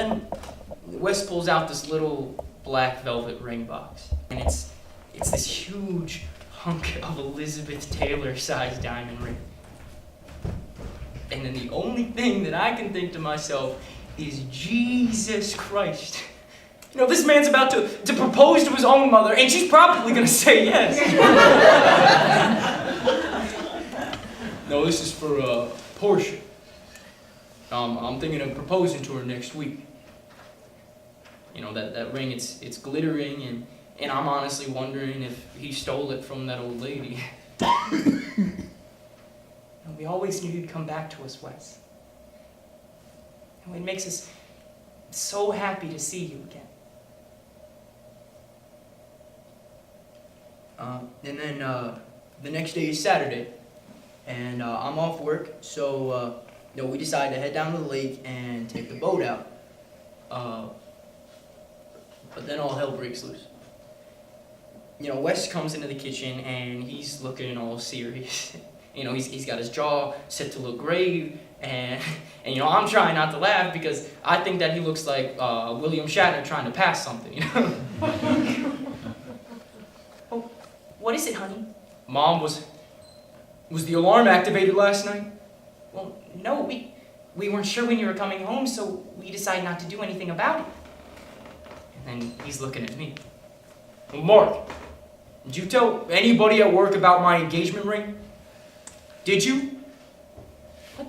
sudden, Wes pulls out this little black velvet ring box. And it's this huge hunk of Elizabeth Taylor-sized diamond ring. And then the only thing that I can think to myself is, Jesus Christ. You know, this man's about to propose to his own mother, and she's probably going to say yes. No, this is for Portia. I'm thinking of proposing to her next week. You know, that ring, it's glittering, and I'm honestly wondering if he stole it from that old lady. And we always knew you'd come back to us, Wes. And it makes us so happy to see you again. And then the next day is Saturday, and I'm off work, so we decided to head down to the lake and take the boat out. But then all hell breaks loose. You know, Wes comes into the kitchen and he's looking all serious. You know, he's got his jaw set to look grave, and you know, I'm trying not to laugh because I think that he looks like William Shatner trying to pass something, you know? Oh, what is it, honey? Mom, was the alarm activated last night? Well, no, we weren't sure when you were coming home, so we decided not to do anything about it. And then he's looking at me. Well, Mark, did you tell anybody at work about my engagement ring? Did you? What?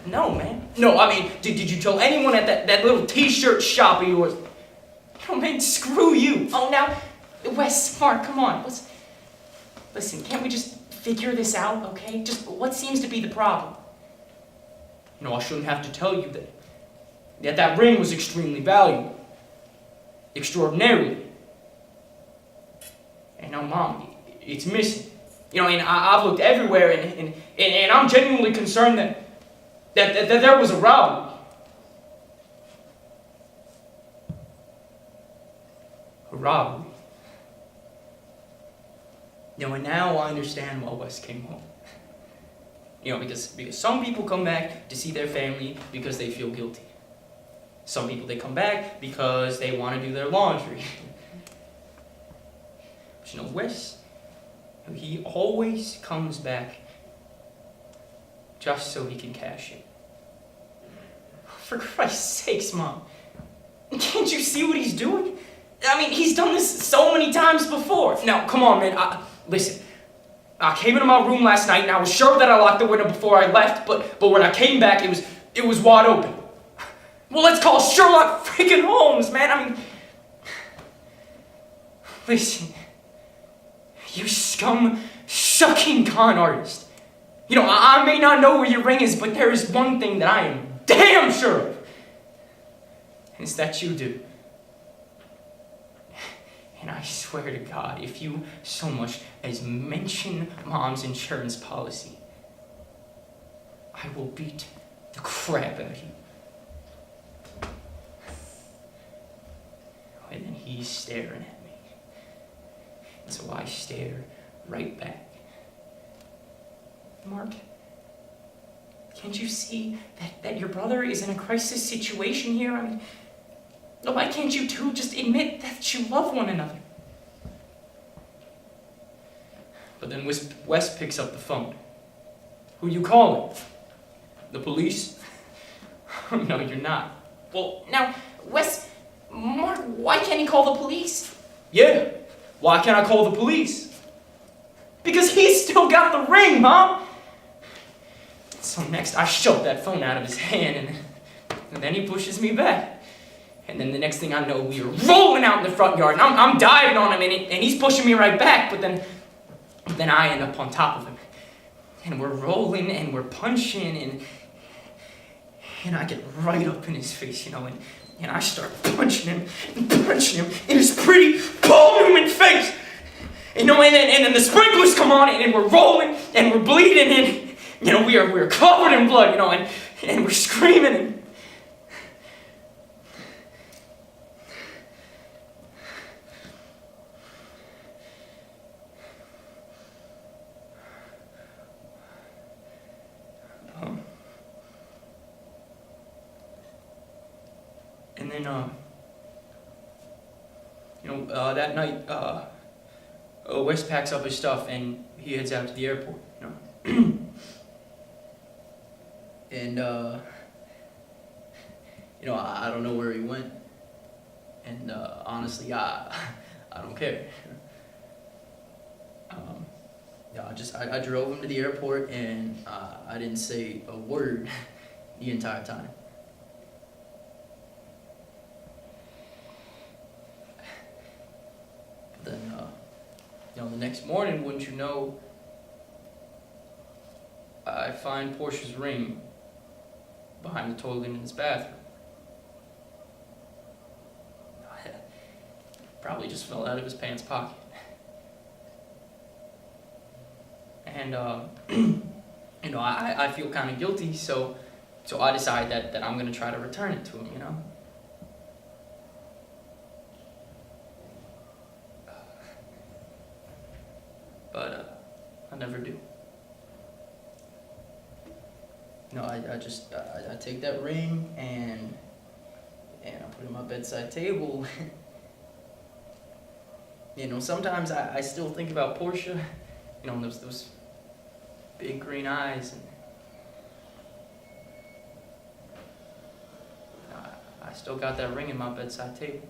No, man. No, I mean, did you tell anyone at that little t-shirt shop of yours? Oh, man, screw you. Oh, now, Wes, Mark, come on. Listen, can't we just figure this out, okay? Just what seems to be the problem? You know, I shouldn't have to tell you that ring was extremely valuable. Extraordinarily. And now, Mom, it's missing. You know, and I've looked everywhere, and I'm genuinely concerned that there was a robbery. A robbery. You know, and now I understand why Wes came home. You know, because some people come back to see their family because they feel guilty. Some people, they come back because they want to do their laundry. But you know, Wes, he always comes back just so he can cash in. For Christ's sakes, Mom. Can't you see what he's doing? I mean, he's done this so many times before. Now, come on, man. Listen, I came into my room last night and I was sure that I locked the window before I left, but when I came back, it was wide open. Well, let's call Sherlock freaking Holmes, man. I mean, listen, you scum-sucking con artist. You know, I may not know where your ring is, but there is one thing that I am damn sure of. And it's that you do. And I swear to God, if you so much as mention Mom's insurance policy, I will beat the crap out of you. And then he's staring at me. And so I stare right back. Mark, can't you see that your brother is in a crisis situation here? I mean, why can't you two just admit that you love one another? But then Wes picks up the phone. Who you calling? The police? No, you're not. Well, now, Mark, why can't he call the police? Yeah, why can't I call the police? Because he's still got the ring, Mom! So next, I shove that phone out of his hand, and then he pushes me back. And then the next thing I know, we are rolling out in the front yard, and I'm diving on him, and he's pushing me right back, but then I end up on top of him. And we're rolling, and we're punching, and I get right up in his face, you know, and I start punching him in his pretty Paul Newman face. You know, and then the sprinklers come on, and we're rolling, and we're bleeding, and, you know, we're covered in blood, you know, and we're screaming, and And then, that night, Wes packs up his stuff and he heads out to the airport, And, I don't know where he went. And, honestly, I don't care. I drove him to the airport and I didn't say a word the entire time. But then, the next morning, wouldn't you know, I find Portia's ring behind the toilet in his bathroom. Probably just fell out of his pants pocket. And, I feel kind of guilty, so I decide that I'm going to try to return it to him, But, I never do. I take that ring and I put it on my bedside table. Sometimes I still think about Portia, those big green eyes, and I still got that ring in my bedside table.